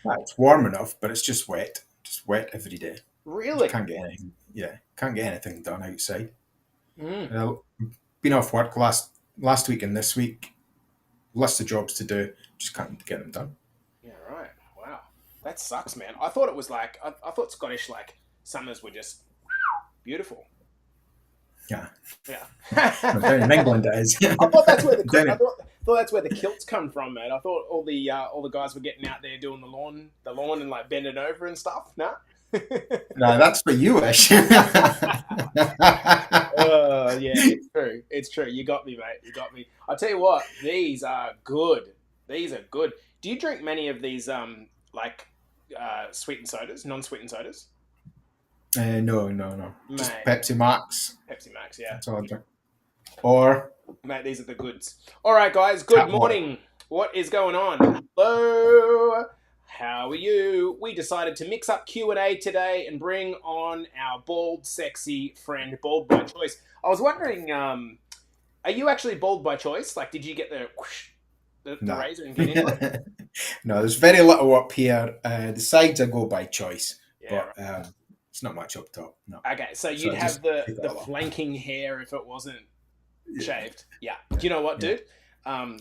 It's warm enough, but it's just wet every day. You Really? can't get anything. Yeah, can't get anything done outside. Mm. And I've been off work last week and this week. List of jobs to do, just can't get them done. Yeah, right. Wow. That sucks, man. I thought it was like, I thought Scottish, like, summers were just beautiful. Yeah, Yeah. no, down in England it is. I thought that's where down I in, thought that's where the kilts come from, mate. I thought all the guys were getting out there doing the lawn and like bending over and stuff. No. no, that's what you wish. Yeah, it's true. It's true. You got me, mate. You got me. I tell you what, these are good. These are good. Do you drink many of these like sweetened sodas, non-sweetened sodas? no. Just Mate, Pepsi Max. Pepsi Max, yeah. That's all I drink. Or Mate, these are the goods. All right, guys. Good tap water. morning. What is going on? Hello. How are you? We decided to mix up Q&A today and bring on our bald, sexy friend, bald by choice. I was wondering, are you actually bald by choice? Like, did you get the whoosh, the No. razor and get into it? No, there's very little up here. The sides I go by choice, Yeah. but it's not much up top. No, Right. Okay, so so you'd I have just keep it the all up. flanking hair if it wasn't Yeah, shaved. Yeah. yeah, Do you know what, yeah. dude? Um,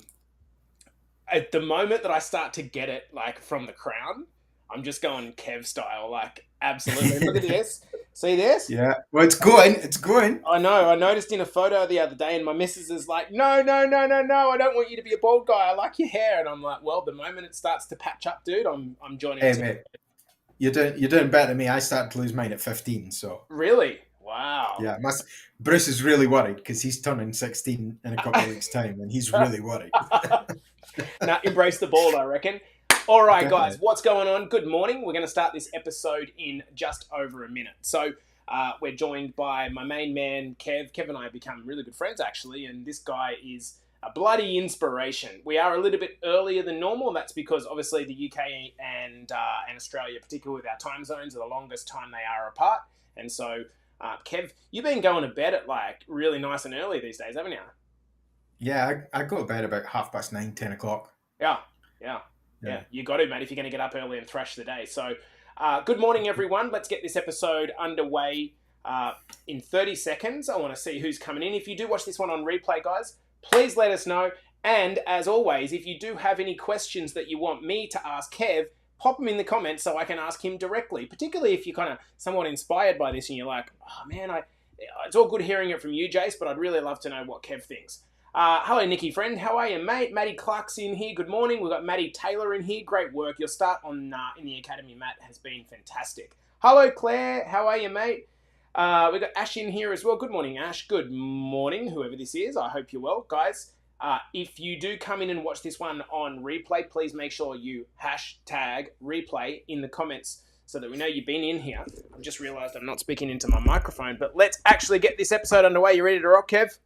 at the moment that I start to get it, like from the crown, I'm just going Kev style, like absolutely. Look at this. See this? Yeah. Well, it's going. It's going. I know. I noticed in a photo the other day, and my missus is like, "No, no, no, no, no! I don't want you to be a bald guy. I like your hair." And I'm like, "Well, the moment it starts to patch up, dude, I'm joining Hey, too." mate, you're doing better than me. I started to lose mine at 15, so Really? Wow. yeah. Bruce is really worried because he's turning 16 in a couple of weeks' time, and he's really worried. Now embrace the bald, I reckon. All right, guys, Definitely. what's going on? Good morning. We're going to start this episode in just over a minute. So we're joined by my main man, Kev. Kev and I have become really good friends, actually, and this guy is a bloody inspiration. We are a little bit earlier than normal, and that's because obviously the UK and Australia, particularly with our time zones, are the longest time they are apart. And so, Kev, you've been going to bed at like really nice and early these days, haven't you? Yeah, I go to bed about 9:30, 10 o'clock. Yeah, yeah, yeah. Yeah. You got to, mate, if you're going to get up early and thrash the day. So, good morning, everyone. Let's get this episode underway in 30 seconds. I want to see who's coming in. If you do watch this one on replay, guys, please let us know. And as always, if you do have any questions that you want me to ask Kev, pop them in the comments so I can ask him directly. Particularly if you're kind of somewhat inspired by this and you're like, oh man, it's all good hearing it from you, Jace, but I'd really love to know what Kev thinks. Hello, Nicky friend. How are you, mate? Matty Clark's in here. Good morning. We've got Matty Taylor in here. Great work. Your start on in the academy, Matt, has been fantastic. Hello, Claire. How are you, mate? We've got Ash in here as well. Good morning, Ash. Good morning, whoever this is. I hope you're well. Guys, if you do come in and watch this one on replay, please make sure you hashtag replay in the comments so that we know you've been in here. I've just realised I'm not speaking into my microphone, but let's actually get this episode underway. You ready to rock, Kev?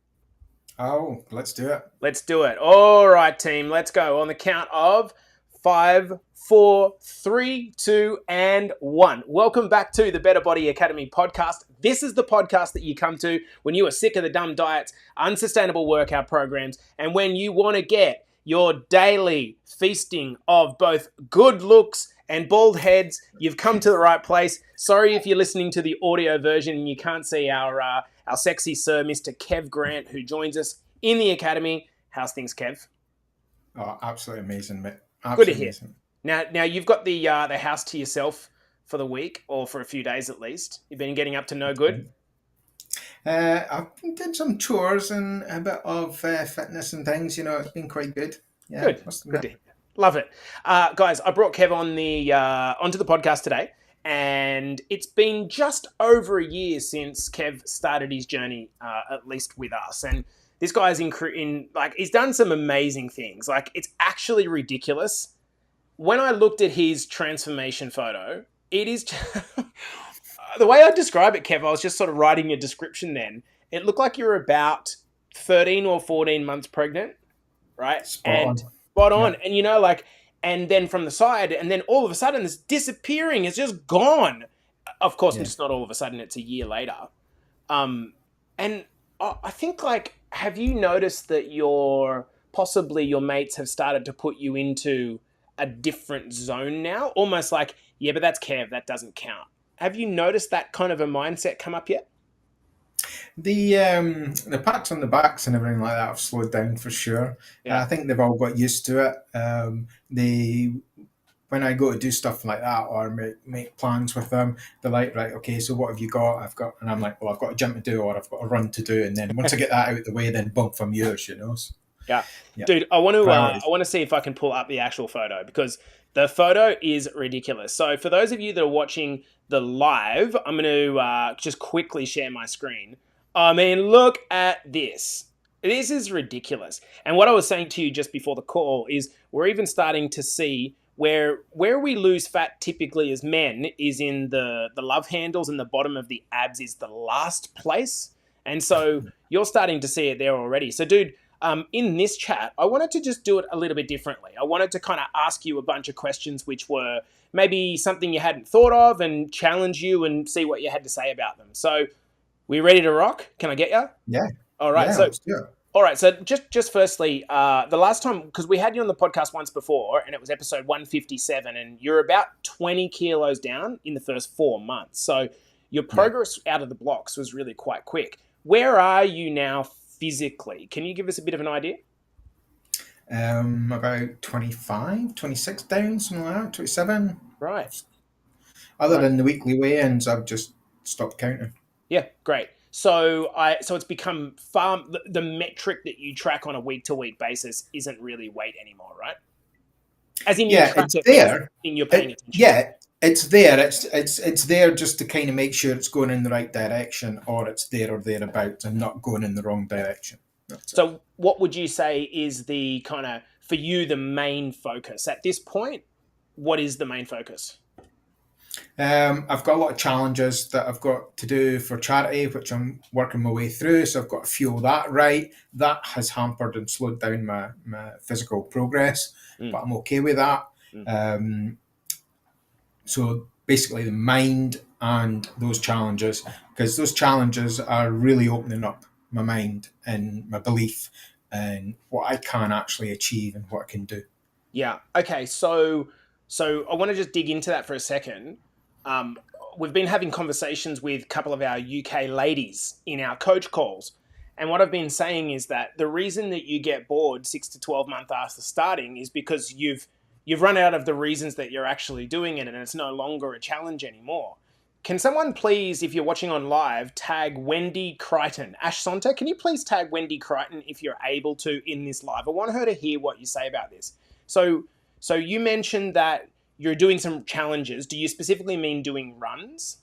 Oh, let's do it. Let's do it. All right, team. Let's go on the count of 5, 4, 3, 2, and 1. Welcome back to the Better Body Academy podcast. This is the podcast that you come to when you are sick of the dumb diets, unsustainable workout programs, and when you want to get your daily feasting of both good looks and bald heads. You've come to the right place. Sorry if you're listening to the audio version and you can't see our sexy sir, Mr. Kev Grant, who joins us in the academy. How's things, Kev? Oh, absolutely amazing, mate. Good to Absolutely hear. amazing. Now you've got the house to yourself for the week or for a few days at least. You've been getting up to no good. I've been doing some chores and a bit of fitness and things. It's been quite good. Yeah, Good. must Good admit. to hear. Love it. Guys, I brought Kev on onto the podcast today, and it's been just over a year since Kev started his journey, at least with us. And this guy's he's done some amazing things. Like, it's actually ridiculous. When I looked at his transformation photo, it is the way I describe it, Kev. I was just sort of writing a description then. It looked like you're about 13 or 14 months pregnant, right? Spot And on. spot Yeah. on. And and then from the side, and then all of a sudden, it's disappearing. It's just gone. Of course, Yeah. it's not all of a sudden. It's a year later. And I think, like, have you noticed that possibly your mates have started to put you into a different zone now, almost like, yeah, but that's Kev, that doesn't count. Have you noticed that kind of a mindset come up yet? The pats on the backs and everything like that have slowed down for sure. Yeah. I think they've all got used to it. They When I go to do stuff like that or make plans with them, they're like, right, okay, so what have you got? I've got, and I'm like, well, I've got a jump to do or I've got a run to do, and then once I get that out of the way, then bump from yours, you know. So, Yeah, yeah, dude, I priorities. want to see if I can pull up the actual photo because the photo is ridiculous. So for those of you that are watching the live, I'm going to just quickly share my screen. I mean, look at this. This is ridiculous. And what I was saying to you just before the call is we're even starting to see where we lose fat typically as men is in the love handles and the bottom of the abs is the last place. And so you're starting to see it there already. So, dude, in this chat, I wanted to just do it a little bit differently. I wanted to kind of ask you a bunch of questions which were maybe something you hadn't thought of and challenge you and see what you had to say about them. So, we ready to rock? Can I get you? Yeah, All right. yeah, So, let's do it. all right. So, just firstly, the last time because we had you on the podcast once before, and it was episode 157, and you're about 20 kilos down in the first 4 months. So, your Yeah. progress out of the blocks was really quite quick. Where are you now physically? Can you give us a bit of an idea? About 25, 26 down, something like that, 27. Right. Other Right. than the weekly weigh-ins, I've just stopped counting. Yeah, great. So it's become far the metric that you track on a week to week basis isn't really weight anymore, right? As in you Yeah, track it's it, but doesn't there. mean you're paying attention to it. Yeah, it's there. It's there just to kind of make sure it's going in the right direction, or it's there or thereabouts, and not going in the wrong direction. That's it. So what would you say is the kind of for you the main focus at this point? What is the main focus? I've got a lot of challenges that I've got to do for charity, which I'm working my way through. So I've got to fuel that right. That has hampered and slowed down my physical progress, Mm, but I'm okay with that. mm. Um, so basically, the mind and those challenges, because those challenges are really opening up my mind and my belief and what I can actually achieve and what I can do. Yeah. Okay. So I want to just dig into that for a second. Um, we've been having conversations with a couple of our UK ladies in our coach calls, and what I've been saying is that the reason that you get bored 6 to 12 months after starting is because you've run out of the reasons that you're actually doing it, and it's no longer a challenge anymore. Can someone please, if you're watching on live, tag Wendy Crichton? Ash Sonta, can you please tag Wendy Crichton if you're able to in this live? I want her to hear what you say about this. So, so you mentioned that you're doing some challenges. Do you specifically mean doing runs?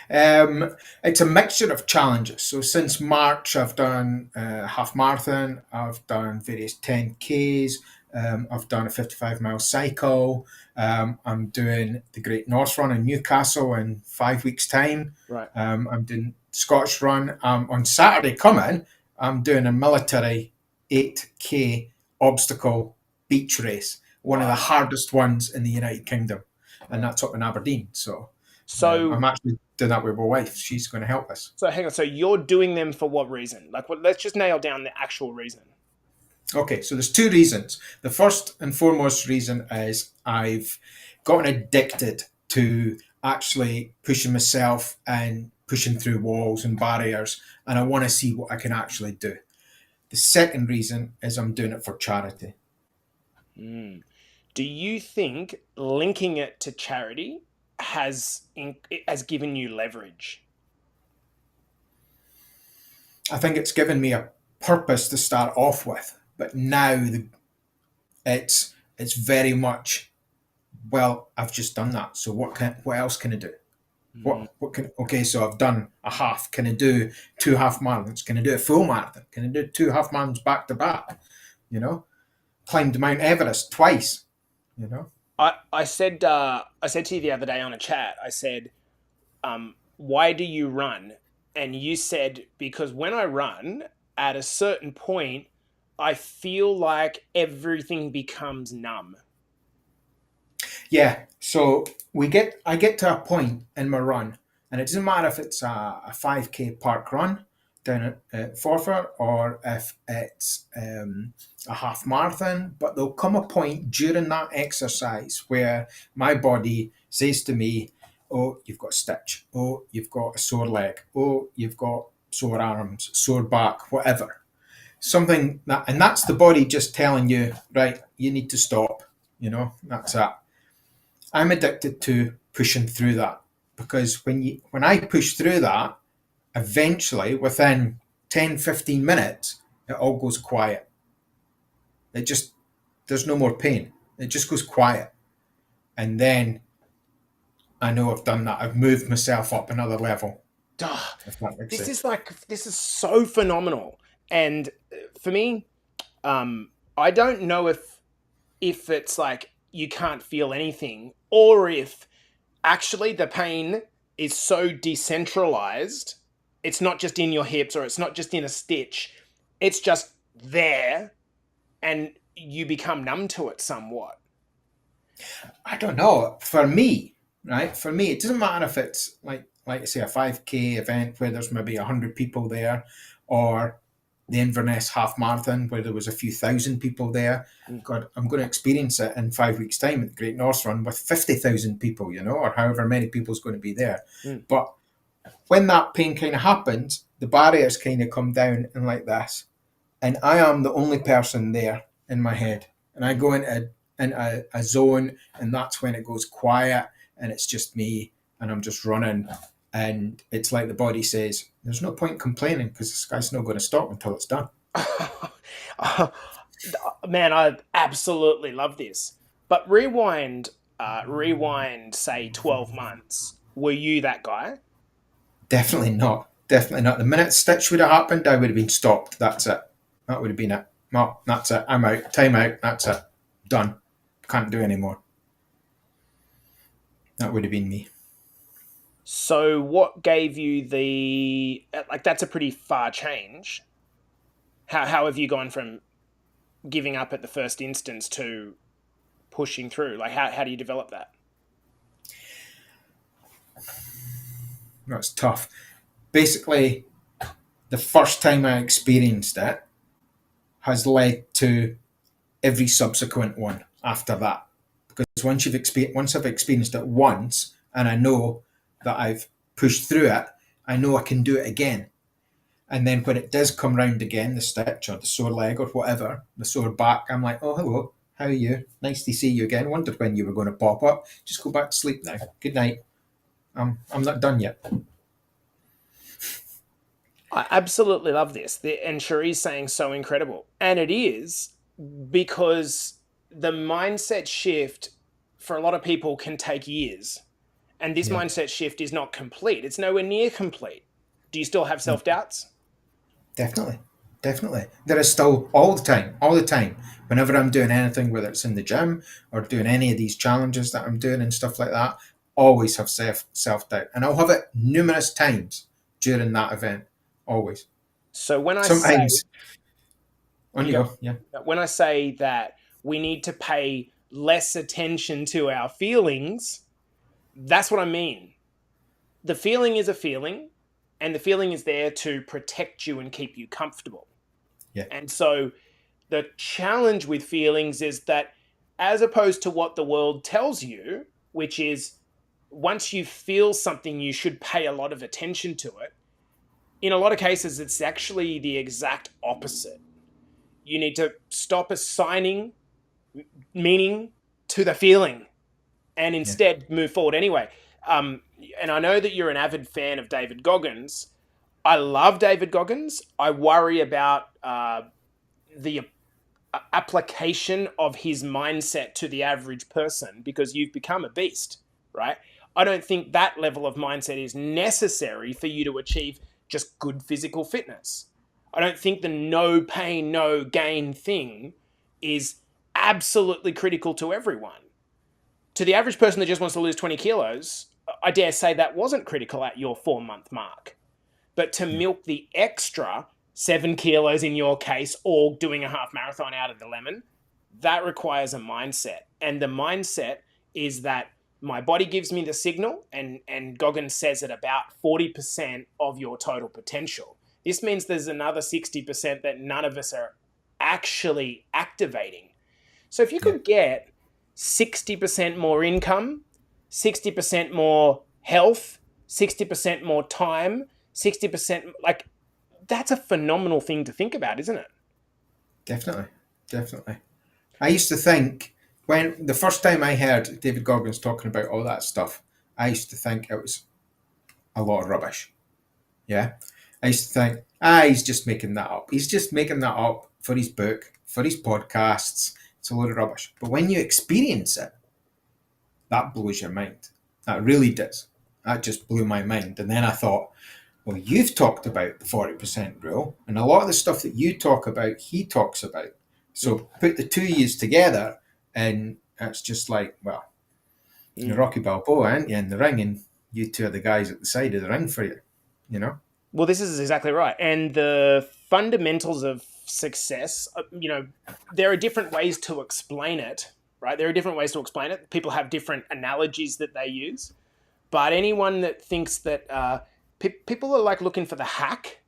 It's a mixture of challenges. So since March, I've done half marathon, I've done various 10Ks, I've done a 55-mile cycle. I'm doing the Great North Run in Newcastle in 5 weeks' time. Right. I'm doing Scotch Run. On Saturday coming, I'm doing a military 8K obstacle beach race, one of the Wow. hardest ones in the United Kingdom, and that's up in Aberdeen. So I'm So, actually doing that with my wife. She's going to help us. so hang on. So you're doing them for what reason? Like, what, let's just nail down the actual reason. Okay, so there's two reasons. The first and foremost reason is I've gotten addicted to actually pushing myself and pushing through walls and barriers, and I want to see what I can actually do. The second reason is I'm doing it for charity. Mm. Do you think linking it to charity has given you leverage? I think it's given me a purpose to start off with, but now it's very much, well, I've just done that. So what else can I do? Mm. What can Okay, so I've done a half. Can I do two half marathons? Can I do a full marathon? Can I do two half marathons back to back? You know, climbed Mount Everest twice. You know, I said to you the other day on a chat. I said, "Why do you run?" And you said, "Because when I run, at a certain point, I feel like everything becomes numb." yeah. So I get to a point in my run, and it doesn't matter if it's a 5K park run, down at Forfar, or if it's a half marathon. But there'll come a point during that exercise where my body says to me, "Oh, you've got a stitch. Oh, you've got a sore leg. Oh, you've got sore arms, sore back, whatever." Something that, and that's the body just telling you, right, you need to stop. That's it. I'm addicted to pushing through that, because when I push through that, eventually within 10, 15 minutes, it all goes quiet. It just, there's no more pain. It just goes quiet. And then I know I've done that. I've moved myself up another level, Duh. if that makes This sense. is this is so phenomenal. And for me, I don't know if it's like you can't feel anything, or if actually the pain is so decentralized. It's not just in your hips, or it's not just in a stitch. It's just there, and you become numb to it somewhat. I don't know. For me, right? For me, it doesn't matter if it's like I say, a 5K event where there's maybe 100 people there, or the Inverness half marathon where there was a few thousand people there. Mm. God, I'm going to experience it in 5 weeks' time at the Great North Run with 50,000 people, or however many people's going to be there. Mm. But when that pain kind of happens, the barriers kind of come down and like this, and I am the only person there in my head, and I go into a zone, and that's when it goes quiet, and it's just me, and I'm just running, and it's like the body says, "There's no point complaining because this guy's not going to stop until it's done." Man, I absolutely love this. But rewind, say 12 months. Were you that guy? Definitely not. Definitely not. The minute Stitch would have happened, I would have been stopped. That's it. That would have been it. No, that's it. I'm out. Time out. That's it. Done. Can't do anymore. That would have been me. So, what gave you that's a pretty far change. How have you gone from giving up at the first instance to pushing through? Like, how do you develop that? That's tough. Basically, the first time I experienced it has led to every subsequent one after that. Because once I've experienced it once, and I know that I've pushed through it, I know I can do it again. And then when it does come round again, the stitch or the sore leg or whatever, the sore back, I'm like, "Oh, hello, how are you? Nice to see you again. Wondered when you were going to pop up. Just go back to sleep now. Good night. I'm not done yet." I absolutely love this. And Cherie's saying so incredible. And it is, because the mindset shift for a lot of people can take years. And this Yeah, mindset shift is not complete. It's nowhere near complete. Do you still have no, self doubts? definitely, definitely. There is still all the time, all the time. Whenever I'm doing anything, whether it's in the gym or doing any of these challenges that I'm doing and stuff like that, always have self doubt, and I'll have it numerous times during that event. Always. So when I say, Sometimes on you you go, go. Yeah, when I say that we need to pay less attention to our feelings, that's what I mean. The feeling is a feeling, and the feeling is there to protect you and keep you comfortable. yeah, And so the challenge with feelings is that, as opposed to what the world tells you, which is once you feel something, you should pay a lot of attention to it, in a lot of cases, it's actually the exact opposite. You need to stop assigning meaning to the feeling and yeah. instead move forward anyway. Um, and I know that you're an avid fan of David Goggins. I love David Goggins. I worry about the application of his mindset to the average person, because you've become a beast, right? I don't think that level of mindset is necessary for you to achieve just good physical fitness. I don't think the no pain, no gain thing is absolutely critical to everyone. To the average person that just wants to lose 20 kilos, I dare say that wasn't critical at your 4 month mark. But to Yeah. milk the extra 7 kilos in your case, or doing a half marathon out of the lemon, that requires a mindset. And the mindset is that my body gives me the signal, and Goggins says at about 40% of your total potential. This means there's another 60% that none of us are actually activating. So if you Yeah, could get 60% more income, 60% more health, 60% more time, 60%, like, that's a phenomenal thing to think about, isn't it? definitely, definitely. I used to think when the first time I heard David Goggins talking about all that stuff, I used to think it was a lot of rubbish. Yeah. I used to think, he's just making that up. He's just making that up for his book, for his podcasts. It's a load of rubbish. But when you experience it, that blows your mind. That really does. That just blew my mind. And then I thought, well, you've talked about the 40% rule, and a lot of the stuff that you talk about, he talks about. So put the two years together, and it's just like, well, you're Mm. Rocky Balboa, aren't you, in the ring, and you two are the guys at the side of the ring for you, you know? Well, this is exactly right. And the fundamentals of success, there are different ways to explain it, right? There are different ways to explain it. People have different analogies that they use. But anyone that thinks that people are like looking for the hack,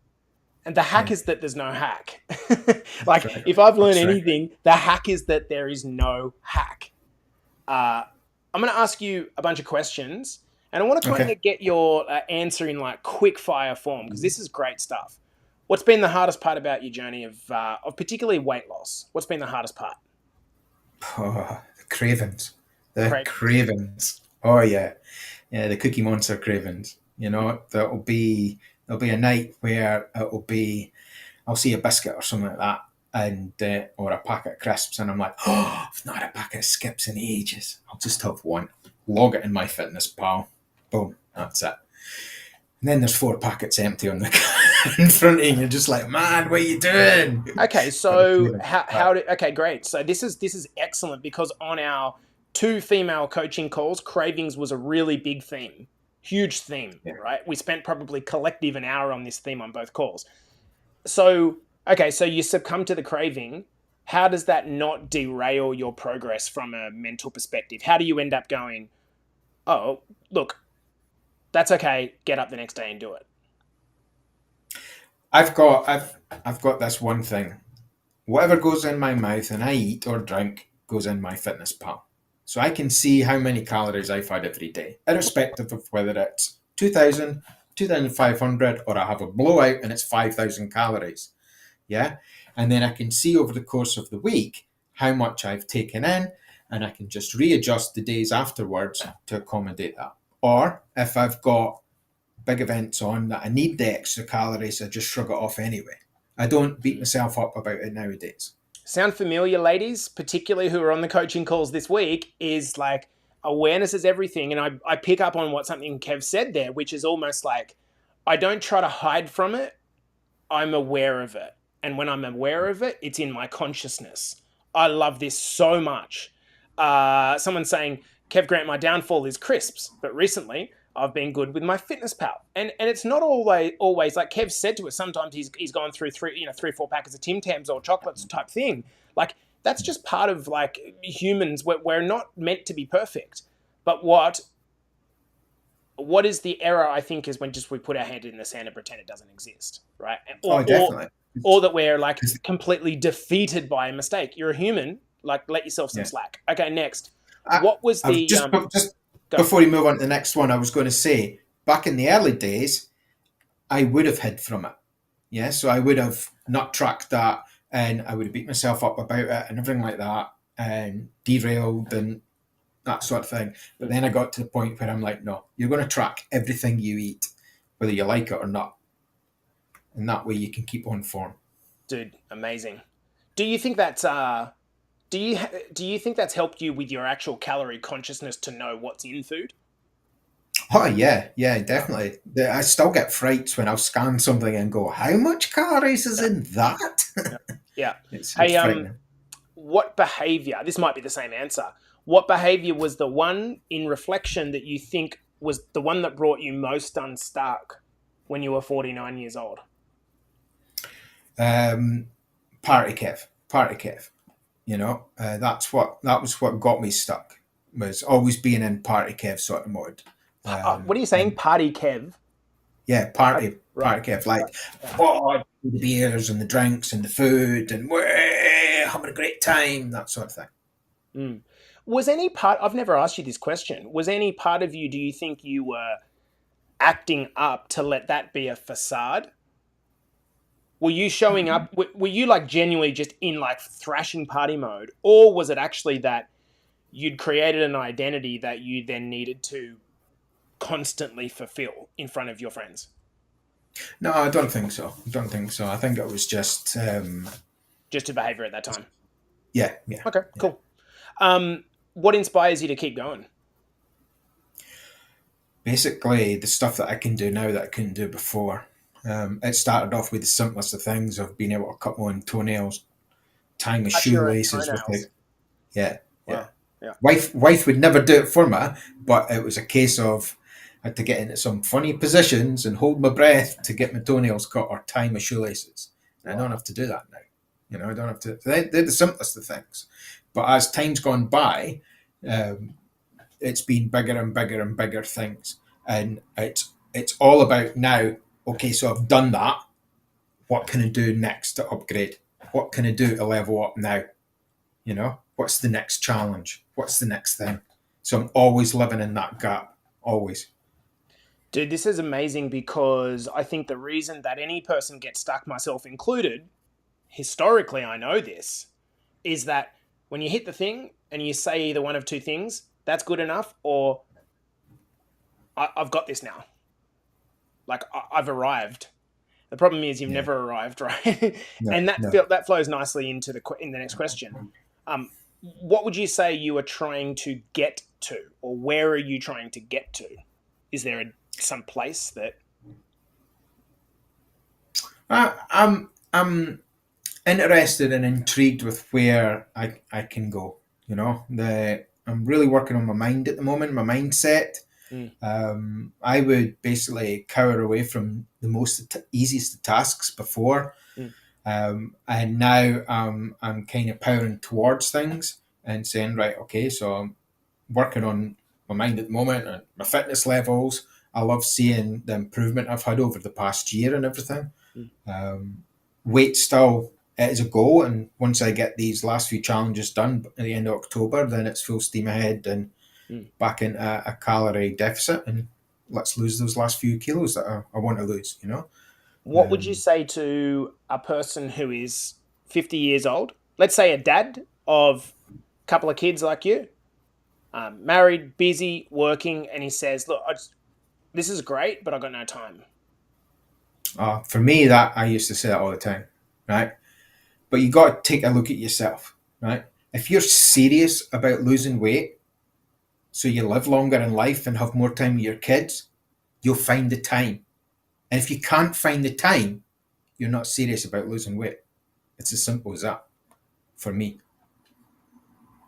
and the hack Yeah, is that there's no hack. that's Like, right. if I've learned That's right. anything, the hack is that there is no hack. Uh, I'm going to ask you a bunch of questions, and I want to kind Okay. of get your answer in like quick fire form because this is great stuff. What's been the hardest part about your journey of particularly weight loss? What's been the hardest part? Oh, the cravings. The Cravings. cravings. Oh, yeah. Yeah, the Cookie Monster cravings. You know, there'll be a night where it'll be I'll see a biscuit or something like that, and or a packet of crisps, and I'm like, oh, I've not had a packet of skips in ages. I'll just have one. Log it in my fitness pal. Boom, that's it. And then there's four packets empty on the in front of you. And you're just like, man, what are you doing? Okay, But the so craving. how do okay, great. So this is excellent because on our two female coaching calls, cravings was a really big theme. Huge theme, Yeah. right? We spent probably collective an hour on this theme on both calls. So, okay, so you succumb to the craving. How does that not derail your progress from a mental perspective? How do you end up going, "Oh, look, that's okay. Get up the next day and do it." I've got this one thing. Whatever goes in my mouth and I eat or drink goes in my fitness pal. So I can see how many calories I've had every day, irrespective of whether it's 2,000, 2,500, or I have a blowout and it's 5,000 calories. Yeah. And then I can see over the course of the week how much I've taken in, and I can just readjust the days afterwards to accommodate that. Or if I've got big events on that I need the extra calories, I just shrug it off anyway. I don't beat myself up about it nowadays. Sound familiar, ladies, particularly who are on the coaching calls this week, is like awareness is everything. And I pick up on what something Kev said there, which is almost like I don't try to hide from it, I'm aware of it. And when I'm aware of it, it's in my consciousness. I love this so much. Someone saying, Kev Grant, my downfall is crisps. But recently, I've been good with my fitness pal. And it's not always like Kev said to us, sometimes he's gone through three or four packets of Tim Tams or chocolates type thing. Like, that's just part of like humans. We're not meant to be perfect. But what is the error, I think, is when just we put our hand in the sand and pretend it doesn't exist, right? Oh, definitely. Or that we're like completely defeated by a mistake. You're a human, like let yourself some Yeah. slack. Okay, next. I, What was I was the just go? before we move on to the next one, I was going to say back in the early days, I would have hid from it. Yeah, so I would have not tracked that, and I would have beat myself up about it and everything like that, and derailed and that sort of thing. But then I got to the point where I'm like, no, you're going to track everything you eat, whether you like it or not, and that way you can keep on form. Dude, amazing. Do you think that's do you think that's helped you with your actual calorie consciousness to know what's in food? Oh yeah, yeah, definitely. I still get frights when I'll scan something and go, "How much calories is Yeah, in that?" yeah, yeah. It's Hey, frightening. what behavior? This might be the same answer. What behavior was the one in reflection that you think was the one that brought you most unstuck when you were 49 years old? Um, party Kev. You know, that was what got me stuck. Was always being in party Kev sort of mode. What are you saying, And Party Kev? Yeah, Okay, right. party Kev. Like, Yeah. oh, the beers and the drinks and the food and having a great time, that sort of thing. Mm. Was any part, I've never asked you this question, was any part of you, do you think you were acting up to let that be a facade? Were you showing up, were you like genuinely just in like thrashing party mode? Or was it actually that you'd created an identity that you then needed to constantly fulfill in front of your friends? No, I don't think so. I don't think so. I think it was just, Just a behavior at that time. yeah, yeah, Okay, yeah. cool. What inspires you to keep going? Basically, the stuff that I can do now that I couldn't do before. It started off with the simplest of things of being able to cut my own toenails, tie my Cut your own shoelaces with toenails. the yeah, yeah. Wow. Yeah. Wife would never do it for me, but it was a case of I had to get into some funny positions and hold my breath to get my toenails cut or tie my shoelaces. And I don't Wow. have to do that now. I don't have to. They're the simplest of things. But as time's gone by, um, it's been bigger and bigger and bigger things, and it's all about now. Okay, so I've done that. What can I do next to upgrade? What can I do to level up now? What's the next challenge? What's the next thing? So I'm always living in that gap, always. Dude, this is amazing because I think the reason that any person gets stuck, myself included, historically, I know this, is that when you hit the thing and you say either one of two things, that's good enough, or I've got this now. Like I've arrived. The problem is you've Yeah. never arrived, right? No, And no. that flows nicely into the next question. What would you say you are trying to get to, or where are you trying to get to? Is there some place that? I'm interested and intrigued with where I can go. I'm really working on my mind at the moment, my mindset. Mm, I would basically cower away from the most easiest of tasks before, mm, and now I'm kind of powering towards things and saying, right, okay, so I'm working on my mind at the moment and my fitness levels. I love seeing the improvement I've had over the past year and everything. mm, Um, Weight still is a goal, and once I get these last few challenges done at the end of October, then it's full steam ahead and mm. back into a calorie deficit, and let's lose those last few kilos that I want to lose. What would you Um, say to a person who is 50 years old? Let's say a dad of a couple of kids like you, married, busy, working, and he says, "Look, this is great, but I've got no time." for me, that I used to say that all the time, right? But you got to take a look at yourself, right? If you're serious about losing weight, so you live longer in life and have more time with your kids, you'll find the time. And if you can't find the time, you're not serious about losing weight. It's as simple as that for me.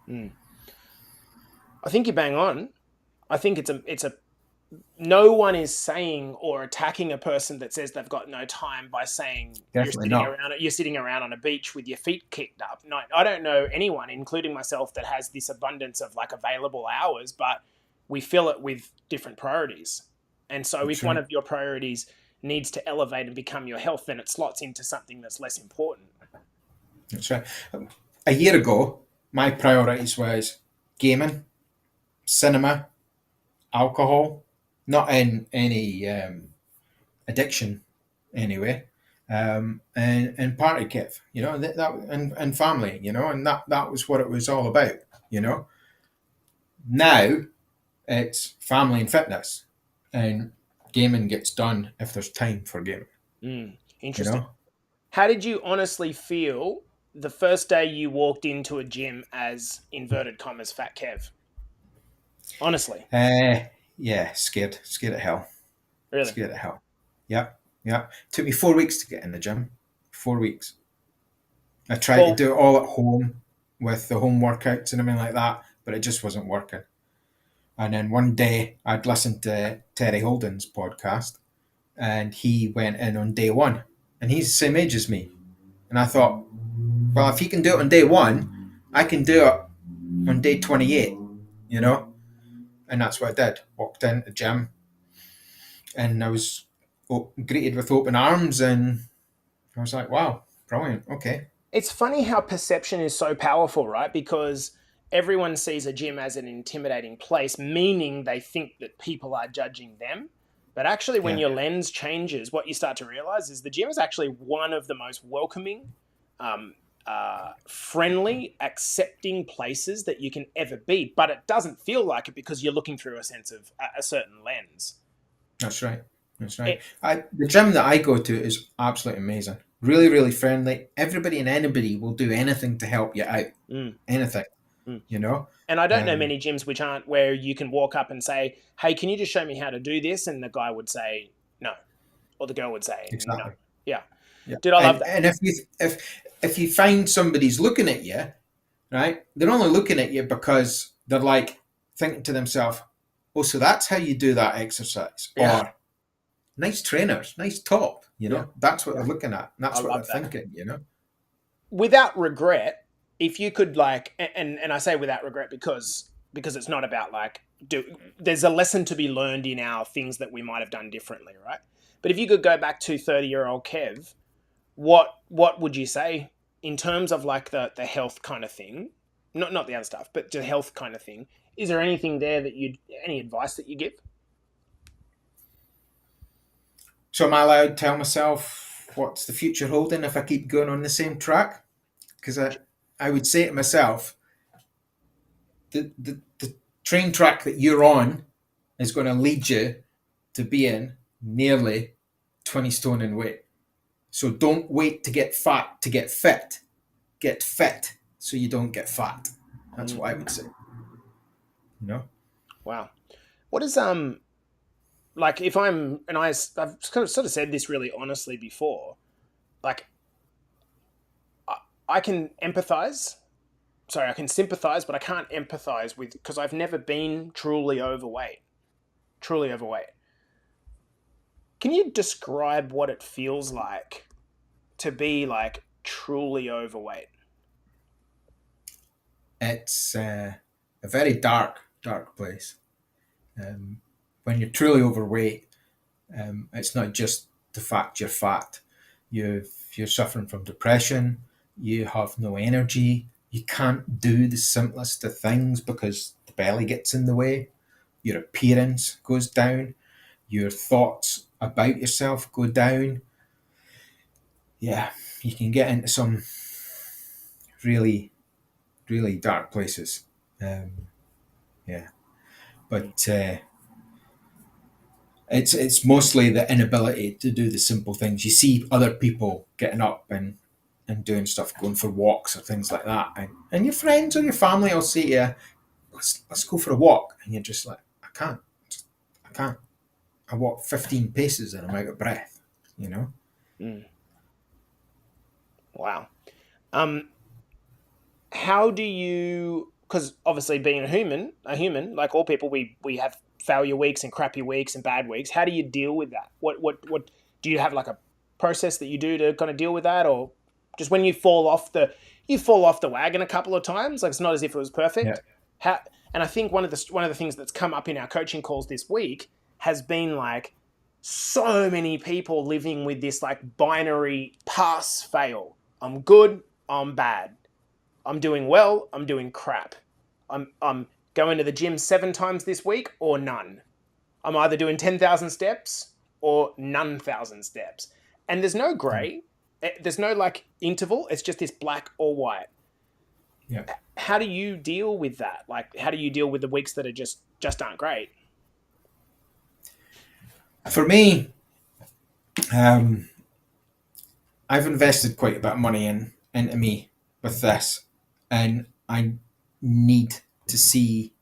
Mm. I think you bang on. I think it's a no one is saying or attacking a person that says they've got no time by saying Definitely not. you're sitting around on a beach with your feet kicked up. No, I don't know anyone, including myself, that has this abundance of like available hours, but we fill it with different priorities. And so That's if one right. of your priorities needs to elevate and become your health, then it slots into something that's less important. That's right. A year ago, my priorities was gaming, cinema, alcohol, not in any addiction anyway, and party Kev, and family, and that was what it was all about. You know, Now it's family and fitness, and gaming gets done if there's time for gaming. Mm, You interesting. know, How did you honestly feel the first day you walked into a gym as inverted commas fat Kev? Honestly, yeah, scared of hell, really. scared of hell. Yep, yep. Took me 4 weeks to get in the gym. 4 weeks. I tried to Well, do it all at home with the home workouts and everything like that, but it just wasn't working. And then one day I'd listened to Terry Holden's podcast, and he went in on day one, and he's the same age as me. And I thought, well, if he can do it on day one, I can do it on day 28, you know? And that's what I did. Walked into the gym, and I was greeted with open arms, and I was like, wow, brilliant. Okay. It's funny how perception is so powerful, right? Because everyone sees a gym as an intimidating place, meaning they think that people are judging them. But actually, when Yeah, your lens changes, what you start to realize is the gym is actually one of the most welcoming, um, friendly, accepting places that you can ever be. But it doesn't feel like it because you're looking through a sense of a certain lens. that's right. That's right. It, The gym that I go to is absolutely amazing. Really, really friendly. Everybody and anybody will do anything to help you out. mm, Anything, mm. you know? And I don't know Um, many gyms which aren't where you can walk up and say, "Hey, can you just show me how to do this?" And the guy would say no, or the girl would say no. exactly. Yeah, Yeah. dude, I love that. And if you find somebody's looking at you, right? They're only looking at you because they're like thinking to themselves, "Oh, so that's how you do that exercise," Yeah, or "Nice trainers, nice top." yeah, That's what yeah. they're looking at. And I that's what they're love that. thinking. Without regret, if you could like, and I say without regret because it's not about like do. There's a lesson to be learned in our things that we might have done differently, right? But if you could go back to 30-year-old Kev, what would you say in terms of like the health kind of thing, not the other stuff, but the health kind of thing? Is there anything there that you any advice that you give? So am I allowed to tell myself what's the future holding if I keep going on the same track? Because I would say to myself, the train track that you're on is going to lead you to being nearly 20 stone in weight. So don't wait to get fat to get fit. Get fit so you don't get fat. That's what I Mm, would say. You know? wow. What is like if I'm and I've kind of sort of said this really honestly before. Like I, I can empathize. Sorry, I can sympathize, but I can't empathize with because I've never been truly overweight. Truly overweight. Can you describe what it feels like to be like truly overweight? It's a very dark, dark place. When you're truly overweight, it's not just the fact you're fat. You're suffering from depression. You have no energy. You can't do the simplest of things because the belly gets in the way. Your appearance goes down. Your thoughts about yourself go down. Yeah, you can get into some really, really dark places. Um, yeah, Mm, but it's mostly the inability to do the simple things. You see other people getting up and doing stuff, going for walks or things like that, and your friends or your family will say to you, let's go for a walk, and you're just like, I can't. I walk 15 paces and I'm out of breath. You know. mm, wow. Um, how do you? Because obviously, being a human, like all people, we have failure weeks and crappy weeks and bad weeks. How do you deal with that? What do you have like a process that you do to kind of deal with that, or just when you fall off the wagon a couple of times? Like it's not as if it was Yeah. perfect. How? And I think one of the things that's come up in our coaching calls this week has been like so many people living with this like binary pass fail. I'm good. I'm bad. I'm doing well, I'm doing crap. I'm going to the gym 7 times this week or none. I'm either doing 10,000 steps or none thousand steps. And there's no Yeah. gray. There's no like interval. It's just this black or white. Yeah. How do you deal with that? Like how do you deal with the weeks that are just aren't great? For me, um, I've invested quite a bit of money into me with this, and I need to see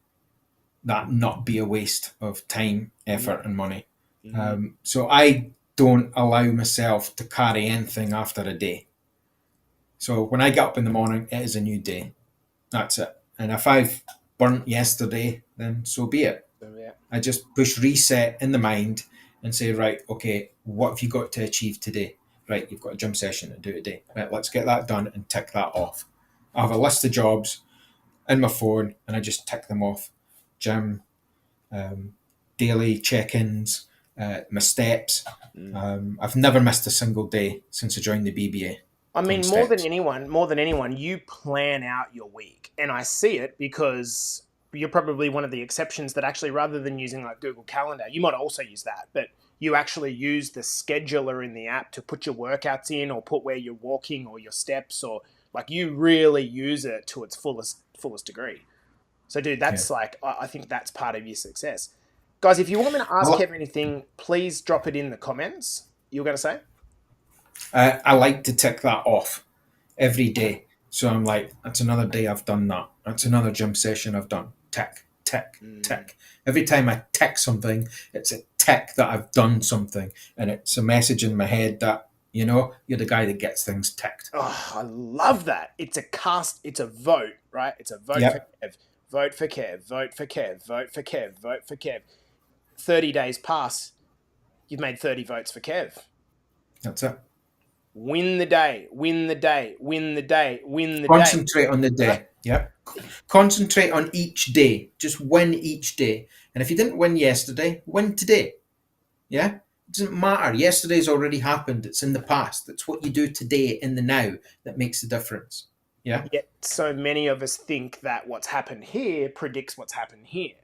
that not be a waste of time, Mm, effort, and money. mm, So I don't allow myself to carry anything after a day. So when I get up in the morning, it is a new day. That's it. And if I've burnt yesterday, then so be it. so yeah. I just push reset in the mind and say, right, okay, what have you got to achieve today? Right, you've got a gym session to do today. Right, let's get that done and tick that off. I have a list of jobs in my phone and I just tick them off. Gym, um, daily check-ins, my steps. Mm. I've never missed a single day since I joined the BBA I on mean, steps. more than anyone, you plan out your week, and I see it because you're probably one of the exceptions that actually, rather than using like Google Calendar, you might also use that, but you actually use the scheduler in the app to put your workouts in, or put where you're walking, or your steps, or like you really use it to its fullest degree. So, dude, Yeah. that's like I think that's part of your success, guys. If you want me to ask Well, Kevin anything, please drop it in the comments. You're going to say? I like to tick that off every day. So I'm like, that's another day I've done that. That's another gym session I've done. Tick, tick, Mm. tick. Every time I tick something, it's a tick that I've done something. And it's a message in my head that, you're the guy that gets things ticked. Oh, I love that. It's a vote, right? It's a vote for Yep, Kev, vote for Kev, vote for Kev, vote for Kev, vote for Kev. 30 days pass, you've made 30 votes for Kev. that's it. Win the day, win the day, win the day, win the day. Concentrate on the day. Yep. Concentrate on each day. Just win each day. And if you didn't win yesterday, win today. Yeah? It doesn't matter. Yesterday's already happened. It's in the past. It's what you do today in the now that makes the difference. Yeah? Yet so many of us think that what's happened here predicts what's happened here.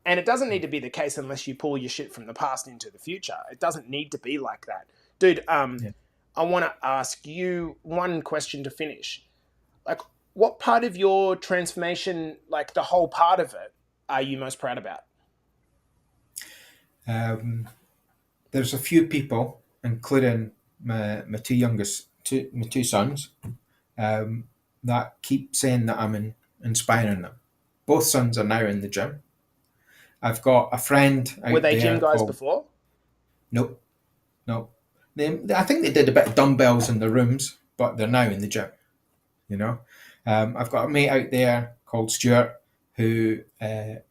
And it doesn't need to be the case unless you pull your shit from the past into the future. It doesn't need to be like that. Dude, Yeah. I want to ask you one question to finish. Like, what part of your transformation, like the whole part of it, are you most proud about? Um, there's a few people, including my my two sons, that keep saying that inspiring them. Both sons are now in the gym. I've got a friend Were out they gym there guys called before? Nope, no. I think they did a bit of dumbbells in the rooms, but they're now in the gym. You know, I've got a mate out there called Stuart who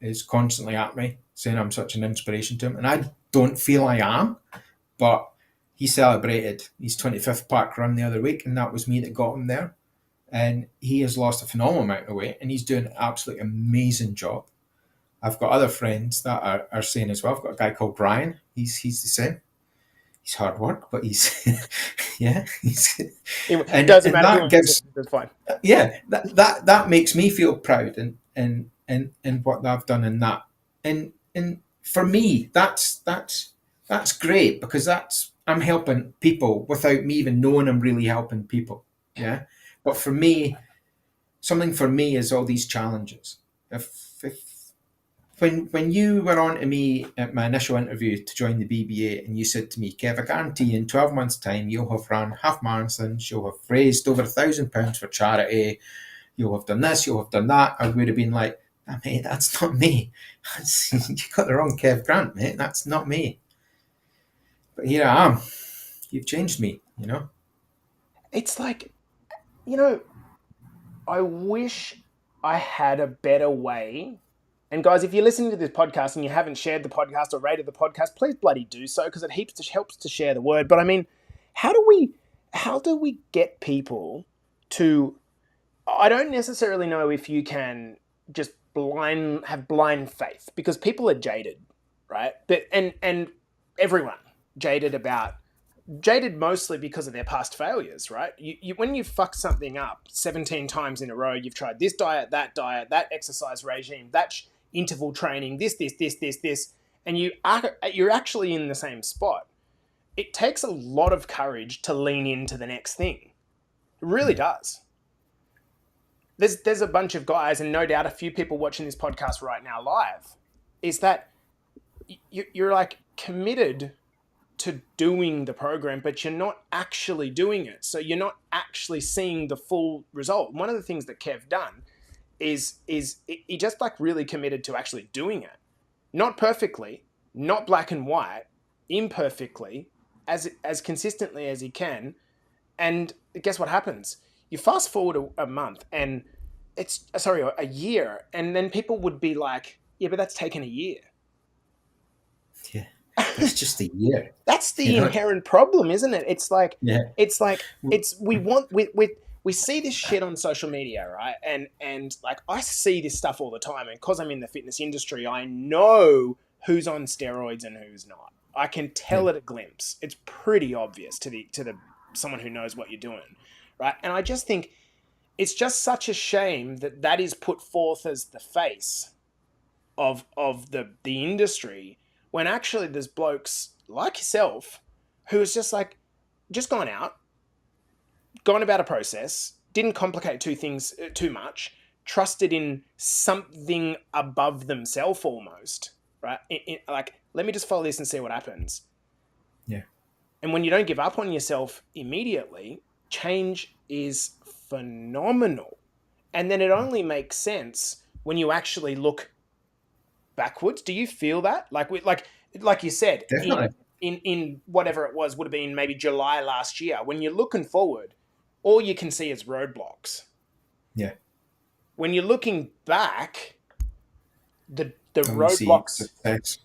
is constantly at me saying I'm such an inspiration to him, and I don't feel I am, but he celebrated his 25th park run the other week, and that was me that got him there. And he has lost a phenomenal amount of weight, and he's doing an absolutely amazing job. I've got other friends that are saying as well. I've got a guy called Brian. He's the same. He's hard work, but he's yeah. It and doesn't and matter who that owns it. gives That's fine. that makes me feel proud and what I've done in that. And for me, that's great because that's I'm helping people without me even knowing I'm really helping people. Yeah. But for me, something for me is all these challenges. If when you were on to me at my initial interview to join the BBA and you said to me, Kev, I guarantee you in 12 months' time you'll have run half marathons, you'll have raised over £1,000 for charity, you'll have done this, you'll have done that, I would have been like, oh, mate, that's not me. You got the wrong Kev Grant, mate. That's not me. But here I am. You've changed me. It's like, you know, I wish I had a better way. And guys, if you're listening to this podcast and you haven't shared the podcast or rated the podcast, please bloody do so because it helps to share the word. But I mean, how do we get people to? I don't necessarily know if you can just have blind faith because people are jaded, right? But and everyone jaded mostly because of their past failures, right? When you fuck something up 17 times in a row, you've tried this diet, that exercise regime, that interval training, this, and you're actually in the same spot. It takes a lot of courage to lean into the next thing. It really Yeah. does. There's a bunch of guys, and no doubt a few people watching this podcast right now live, is that you're like committed to doing the program, but you're not actually doing it. So you're not actually seeing the full result. One of the things that Kev done is he just like really committed to actually doing it. Not perfectly, not black and white, imperfectly, as consistently as he can. And guess what happens? You fast forward a month and a year, and then people would be like, yeah, but that's taken a year. Yeah. That's just a year. That's the You know? inherent problem, isn't it? It's like Yeah. we see this shit on social media, right? And like I see this stuff all the time, and because I'm in the fitness industry, I know who's on steroids and who's not. I can Yeah. tell at a glimpse. It's pretty obvious to the someone who knows what you're doing, right? And I just think it's just such a shame that that is put forth as the face of the industry, when actually there's blokes like yourself who is just like, just gone out, gone about a process, didn't complicate two things too much, trusted in something above themselves almost, right? Like, let me just follow this and see what happens. Yeah. And when you don't give up on yourself immediately, change is phenomenal. And then it only makes sense when you actually look backwards. Do you feel that? Like you said, Definitely. in whatever it was, would have been maybe July last year, when you're looking forward, all you can see is roadblocks. Yeah. When you're looking back, the And we see roadblocks, success.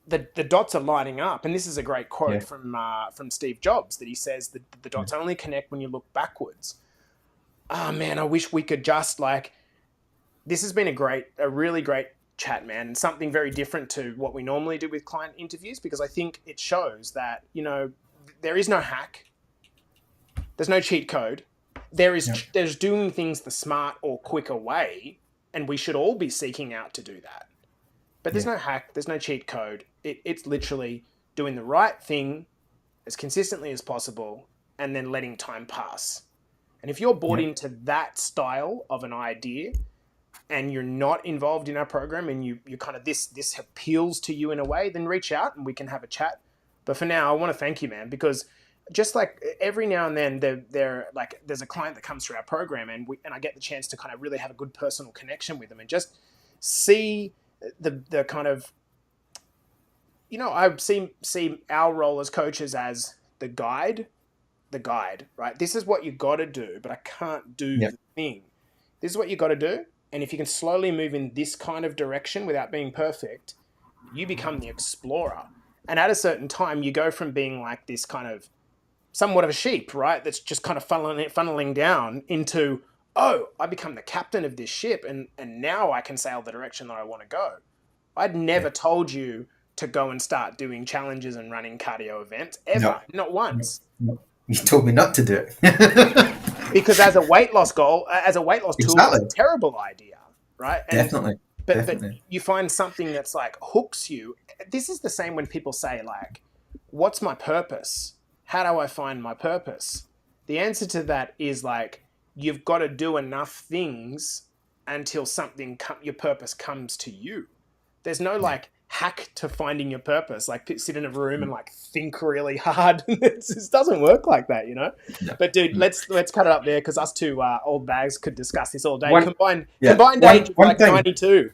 the dots are lining up. And this is a great quote Yeah. from Steve Jobs, that he says that the Yeah. dots only connect when you look backwards. Oh man, I wish we could just like, this has been a really great chat, man, and something very different to what we normally do with client interviews, because I think it shows that, there is no hack, there's no cheat code. Yeah. There's doing things the smart or quicker way, and we should all be seeking out to do that. But there's Yeah. no hack, there's no cheat code. It's literally doing the right thing as consistently as possible, and then letting time pass. And if you're bought Yeah. into that style of an idea, and you're not involved in our program, and you kind of, this appeals to you in a way, then reach out and we can have a chat. But for now, I want to thank you, man, because just like every now and then there's a client that comes through our program, and I get the chance to kind of really have a good personal connection with them, and just see the kind of, I see our role as coaches as the guide, right? This is what you got to do, but I can't do Yeah. the thing. This is what you got to do. And if you can slowly move in this kind of direction without being perfect, you become the explorer. And at a certain time, you go from being like this kind of somewhat of a sheep, right? That's just kind of funneling down into, oh, I become the captain of this ship, and now I can sail the direction that I want to go. I'd never Yeah. told you to go and start doing challenges and running cardio events ever, No. not No. once. No. You told me not to do it. Because as a weight loss goal, as a weight loss tool, it's a Exactly. terrible idea, right? And Definitely. but Definitely. you find something that's like hooks you. This is the same when people say like, what's my purpose? How do I find my purpose? The answer to that is like, you've got to do enough things until your purpose comes to you. There's no Yeah. like hack to finding your purpose, like sit in a room and like think really hard. It doesn't work like that, No. But dude, No. let's cut it up there, because us two old bags could discuss this all day. One. Yeah. Combined age One. of One like thing. 92.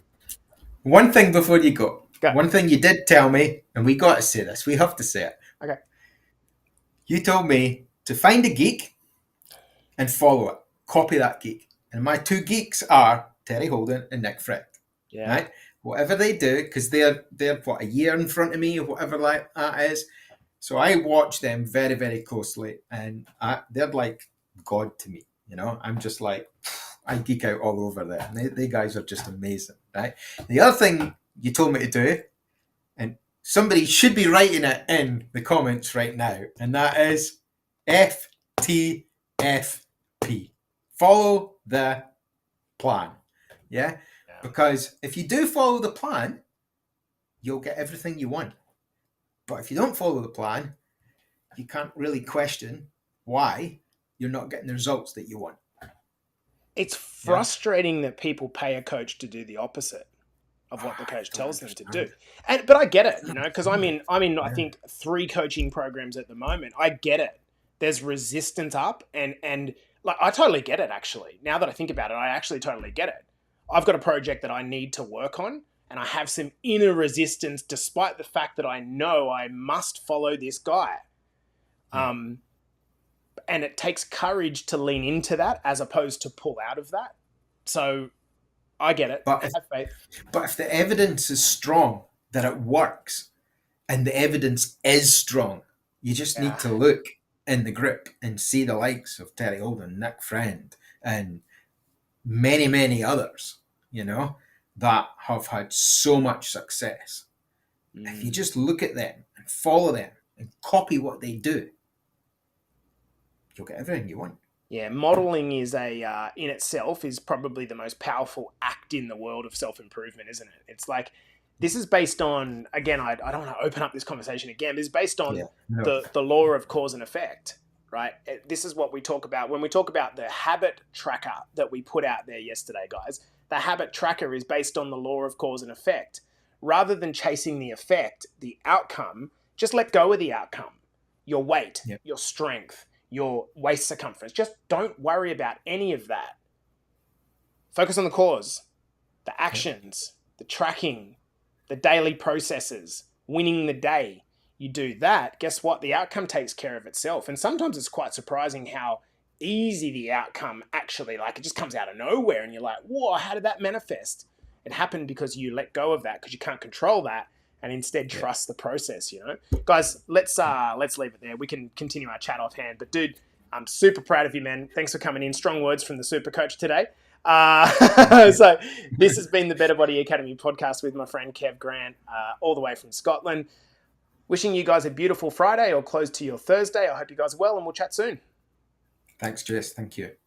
One thing before you go. Go. One thing you did tell me, and we got to say this. We have to say it. Okay. You told me to find a geek and follow it. Copy that geek. And my two geeks are Terry Holden and Nick Frick. Yeah. Right? Whatever they do, because they're what, a year in front of me or whatever like that is. So I watch them very, very closely, and they're like God to me. I'm just like, I geek out all over there. And they guys are just amazing, right? The other thing you told me to do, and somebody should be writing it in the comments right now, and that is FTFP. Follow the plan. Yeah? Because if you do follow the plan, you'll get everything you want. But if you don't follow the plan, you can't really question why you're not getting the results that you want. It's frustrating that people pay a coach to do the opposite of what the coach tells them to do. But I get it, because I'm in I think 3 coaching programs at the moment. I get it. There's resistance up, and like, I totally get it, actually. Now that I think about it, I actually totally get it. I've got a project that I need to work on, and I have some inner resistance despite the fact that I know I must follow this guy. And it takes courage to lean into that as opposed to pull out of that. So I get it. But Have faith. But if the evidence is strong that it works, and the evidence is strong, you just need to look in the group and see the likes of Terry Holden, Nick Friend, and many, many others, that have had so much success. If you just look at them and follow them and copy what they do, you'll get everything you want. Yeah, modeling is in itself is probably the most powerful act in the world of self improvement, isn't it? It's like this is based on, again, I don't want to open up this conversation again. This is based on Yeah. No. the law of cause and effect, right? This is what we talk about when we talk about the habit tracker that we put out there yesterday, guys. The habit tracker is based on the law of cause and effect. Rather than chasing the effect, the outcome, just let go of the outcome. Your weight, Yep. your strength, your waist circumference. Just don't worry about any of that. Focus on the cause, the actions, the tracking, the daily processes, winning the day. You do that, guess what? The outcome takes care of itself. And sometimes it's quite surprising how easy the outcome actually, like it just comes out of nowhere and you're like, whoa, how did that manifest? It happened because you let go of that because you can't control that and instead trust the process, you know? Guys, let's leave it there. We can continue our chat offhand. But dude, I'm super proud of you, man. Thanks for coming in. Strong words from the super coach today. So this has been the Better Body Academy podcast with my friend Kev Grant, all the way from Scotland. Wishing you guys a beautiful Friday or close to your Thursday. I hope you guys are well and we'll chat soon. Thanks, Jess. Thank you.